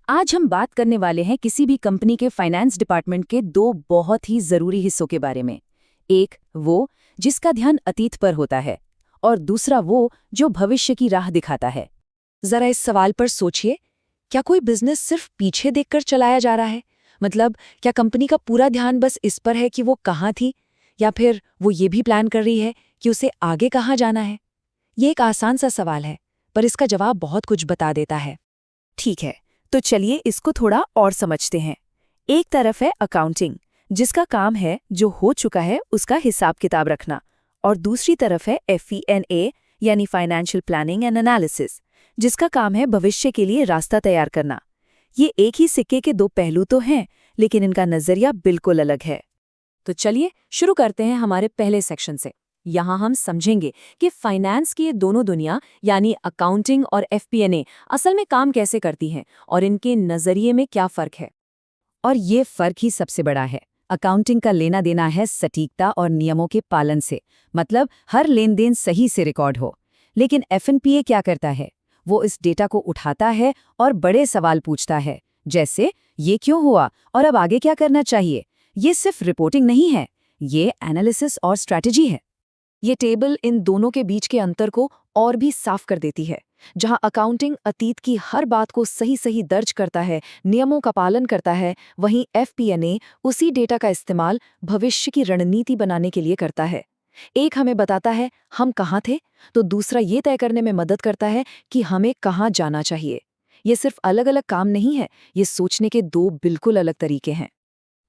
आज हम बात करने वाले हैं किसी भी कंपनी के फाइनेंस डिपार्टमेंट के दो बहुत ही जरूरी हिस्सों के बारे में। एक वो जिसका ध्यान अतीत पर होता है और दूसरा वो जो भविष्य की राह दिखाता है। जरा इस सवाल पर सोचिए, क्या कोई बिजनेस सिर्फ पीछे देखकर चलाया जा रहा है? मतलब क्या कंपनी का पूरा ध्यान बस इस पर है कि वो कहाँ थी, या फिर वो ये भी प्लान कर रही है कि उसे आगे कहाँ जाना है? ये एक आसान सा सवाल है, पर इसका जवाब बहुत कुछ बता देता है। ठीक है, तो चलिए इसको थोड़ा और समझते हैं। एक तरफ है अकाउंटिंग, जिसका काम है जो हो चुका है उसका हिसाब किताब रखना, और दूसरी तरफ है FP&A यानी फाइनेंशियल प्लानिंग एंड एनालिसिस, जिसका काम है भविष्य के लिए रास्ता तैयार करना। ये एक ही सिक्के के दो पहलू तो हैं, लेकिन इनका नजरिया बिल्कुल अलग है। तो चलिए शुरू करते हैं हमारे पहले सेक्शन से। यहाँ हम समझेंगे कि फाइनेंस की ये दोनों दुनिया यानी अकाउंटिंग और FP&A असल में काम कैसे करती हैं और इनके नजरिए में क्या फर्क है। और ये फर्क ही सबसे बड़ा है। अकाउंटिंग का लेना देना है सटीकता और नियमों के पालन से, मतलब हर लेन देन सही से रिकॉर्ड हो। लेकिन F&PA क्या करता है? वो इस डेटा को उठाता है और बड़े सवाल पूछता है, जैसे ये क्यों हुआ और अब आगे क्या करना चाहिए। ये सिर्फ रिपोर्टिंग नहीं है, ये एनालिसिस और स्ट्रैटेजी है। ये टेबल इन दोनों के बीच के अंतर को और भी साफ कर देती है। जहां अकाउंटिंग अतीत की हर बात को सही सही दर्ज करता है, नियमों का पालन करता है, वहीं FP&A उसी डेटा का इस्तेमाल भविष्य की रणनीति बनाने के लिए करता है। एक हमें बताता है हम कहाँ थे, तो दूसरा ये तय करने में मदद करता है कि हमें कहाँ जाना चाहिए। ये सिर्फ अलग अलग काम नहीं है, ये सोचने के दो बिल्कुल अलग तरीके हैं।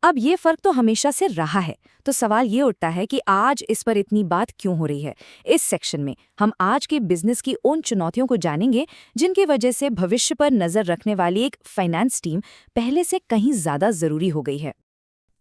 अब ये फर्क तो हमेशा से रहा है, तो सवाल ये उठता है कि आज इस पर इतनी बात क्यों हो रही है। इस सेक्शन में हम आज के बिजनेस की उन चुनौतियों को जानेंगे जिनकी वजह से भविष्य पर नजर रखने वाली एक फाइनेंस टीम पहले से कहीं ज्यादा जरूरी हो गई है।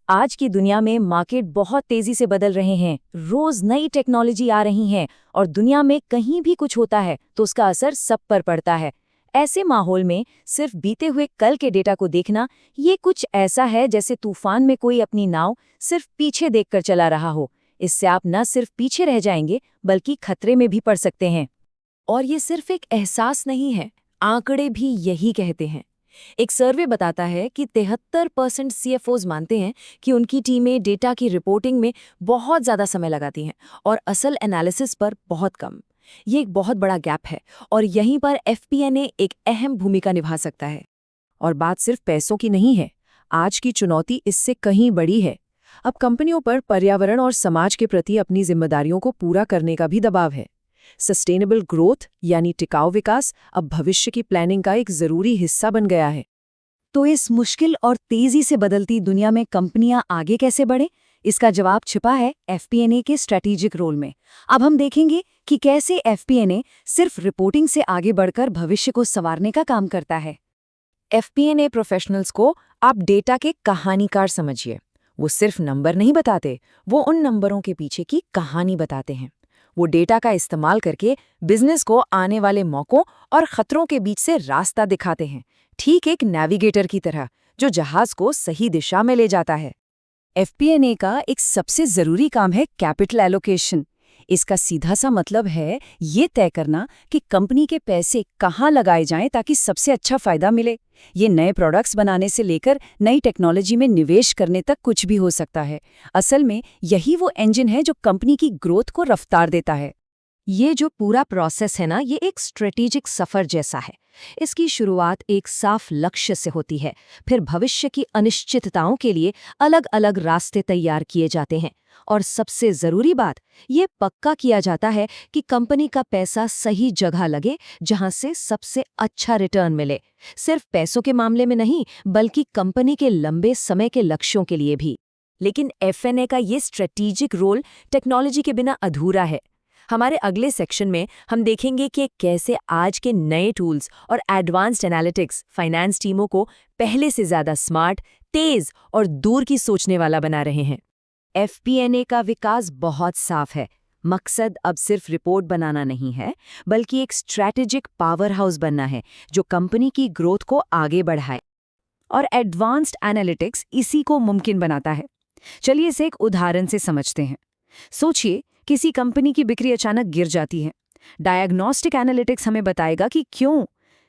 आज की दुनिया में मार्केट बहुत तेजी से बदल रहे हैं, रोज नई टेक्नोलॉजी आ रही है और दुनिया में कहीं भी कुछ होता है तो उसका असर सब पर पड़ता है। ऐसे माहौल में सिर्फ बीते हुए कल के डेटा को देखना ये कुछ ऐसा है जैसे तूफान में कोई अपनी नाव सिर्फ पीछे देखकर चला रहा हो। इससे आप न सिर्फ पीछे रह जाएंगे बल्कि खतरे में भी पड़ सकते हैं। और ये सिर्फ एक एहसास नहीं है, आंकड़े भी यही कहते हैं। एक सर्वे बताता है कि 73% CFOs मानते हैं कि उनकी टीमें डेटा की रिपोर्टिंग में बहुत ज़्यादा समय लगाती हैं और असल एनालिसिस पर बहुत कम। ये एक बहुत बड़ा गैप है और यहीं पर FP&A एक अहम भूमिका निभा सकता है। और बात सिर्फ पैसों की नहीं है, आज की चुनौती इससे कहीं बड़ी है। अब कंपनियों पर पर्यावरण और समाज के प्रति अपनी जिम्मेदारियों को पूरा करने का भी दबाव है। सस्टेनेबल ग्रोथ यानी टिकाऊ विकास अब भविष्य की प्लानिंग का एक जरूरी हिस्सा बन गया है। तो इस मुश्किल और तेजी से बदलती दुनिया में कंपनियां आगे कैसे बढ़ें, इसका जवाब छिपा है FP&A के स्ट्रैटेजिक रोल में। अब हम देखेंगे कि कैसे FP&A सिर्फ रिपोर्टिंग से आगे बढ़कर भविष्य को संवारने का काम करता है। FP&A प्रोफेशनल्स को आप डेटा के कहानीकार समझिए। वो सिर्फ नंबर नहीं बताते, वो उन नंबरों के पीछे की कहानी बताते हैं। वो डेटा का इस्तेमाल करके बिजनेस को आने वाले मौकों और खतरों के बीच से रास्ता दिखाते हैं, ठीक एक नेविगेटर की तरह जो जहाज को सही दिशा में ले जाता है। FP&A का एक सबसे जरूरी काम है कैपिटल एलोकेशन। इसका सीधा सा मतलब है ये तय करना कि कंपनी के पैसे कहाँ लगाए जाएं ताकि सबसे अच्छा फायदा मिले। ये नए प्रोडक्ट्स बनाने से लेकर नई टेक्नोलॉजी में निवेश करने तक कुछ भी हो सकता है। असल में यही वो इंजन है जो कंपनी की ग्रोथ को रफ्तार देता है। ये जो पूरा प्रोसेस है ना, ये एक स्ट्रेटेजिक सफर जैसा है। इसकी शुरुआत एक साफ लक्ष्य से होती है, फिर भविष्य की अनिश्चितताओं के लिए अलग अलग रास्ते तैयार किए जाते हैं, और सबसे जरूरी बात, ये पक्का किया जाता है कि कंपनी का पैसा सही जगह लगे, जहां से सबसे अच्छा रिटर्न मिले। सिर्फ पैसों के मामले में नहीं, बल्कि कंपनी के लंबे समय के लक्ष्यों के लिए भी। लेकिन FP&A का ये स्ट्रेटेजिक रोल टेक्नोलॉजी के बिना अधूरा है। हमारे अगले सेक्शन में हम देखेंगे कि कैसे आज के नए टूल्स और एडवांस्ड एनालिटिक्स फाइनेंस टीमों को पहले से ज़्यादा स्मार्ट, तेज और दूर की सोचने वाला बना रहे हैं। FP&A का विकास बहुत साफ है। मकसद अब सिर्फ रिपोर्ट बनाना नहीं है, बल्कि एक स्ट्रैटेजिक पावर हाउस बनना है जो कंपनी की ग्रोथ को आगे बढ़ाए। और एडवांस्ड एनालिटिक्स इसी को मुमकिन बनाता है। चलिए इसे एक उदाहरण से समझते हैं। सोचिए, किसी कंपनी की बिक्री अचानक गिर जाती है। डायग्नोस्टिक एनालिटिक्स हमें बताएगा कि क्यों।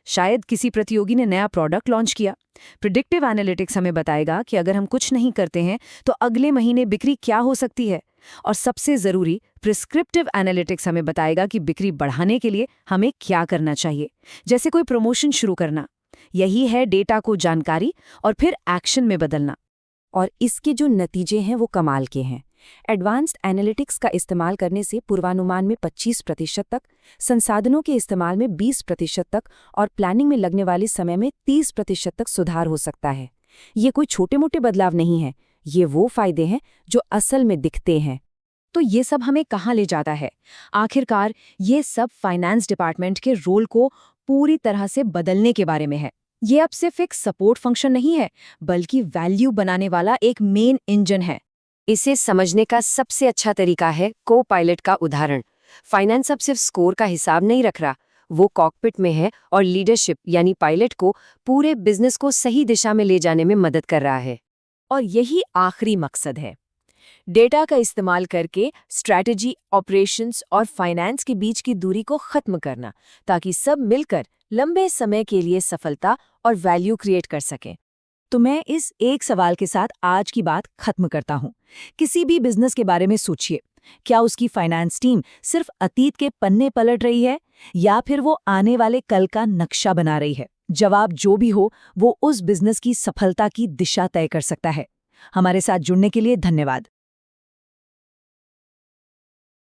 शायद किसी प्रतियोगी ने नया प्रोडक्ट लॉन्च किया। प्रिडिक्टिव एनालिटिक्स हमें बताएगा कि अगर हम कुछ नहीं करते हैं तो अगले महीने बिक्री क्या हो सकती है। और सबसे ज़रूरी, प्रिस्क्रिप्टिव एनालिटिक्स हमें बताएगा कि बिक्री बढ़ाने के लिए हमें क्या करना चाहिए, जैसे कोई प्रमोशन शुरू करना। यही है डेटा को जानकारी और फिर एक्शन में बदलना। और इसके जो नतीजे हैं वो कमाल के हैं। एडवांस्ड एनालिटिक्स का इस्तेमाल करने से पूर्वानुमान में 25% तक, संसाधनों के इस्तेमाल में 20% तक और प्लानिंग में लगने वाले समय में 30% तक सुधार हो सकता है। ये कोई छोटे-मोटे बदलाव नहीं है, ये वो फायदे हैं जो असल में दिखते हैं। तो ये सब हमें कहाँ ले जाता है? आखिरकार ये सब फाइनेंस डिपार्टमेंट के रोल को पूरी तरह से बदलने के बारे में है। ये अब सिर्फ एक सपोर्ट फंक्शन नहीं है, बल्कि वैल्यू बनाने वाला एक मेन इंजन है। इसे समझने का सबसे अच्छा तरीका है को पायलट का उदाहरण। फाइनेंस अब सिर्फ स्कोर का हिसाब नहीं रख रहा, वो कॉकपिट में है और लीडरशिप यानी पायलट को पूरे बिजनेस को सही दिशा में ले जाने में मदद कर रहा है। और यही आखिरी मकसद है, डेटा का इस्तेमाल करके स्ट्रैटेजी, ऑपरेशंस और फाइनेंस के बीच की दूरी को खत्म करना, ताकि सब मिलकर लंबे समय के लिए सफलता और वैल्यू क्रिएट कर सकें। तो मैं इस एक सवाल के साथ आज की बात खत्म करता हूं। किसी भी बिजनेस के बारे में सोचिए, क्या उसकी फाइनेंस टीम सिर्फ अतीत के पन्ने पलट रही है या फिर वो आने वाले कल का नक्शा बना रही है? जवाब जो भी हो, वो उस बिजनेस की सफलता की दिशा तय कर सकता है। हमारे साथ जुड़ने के लिए धन्यवाद।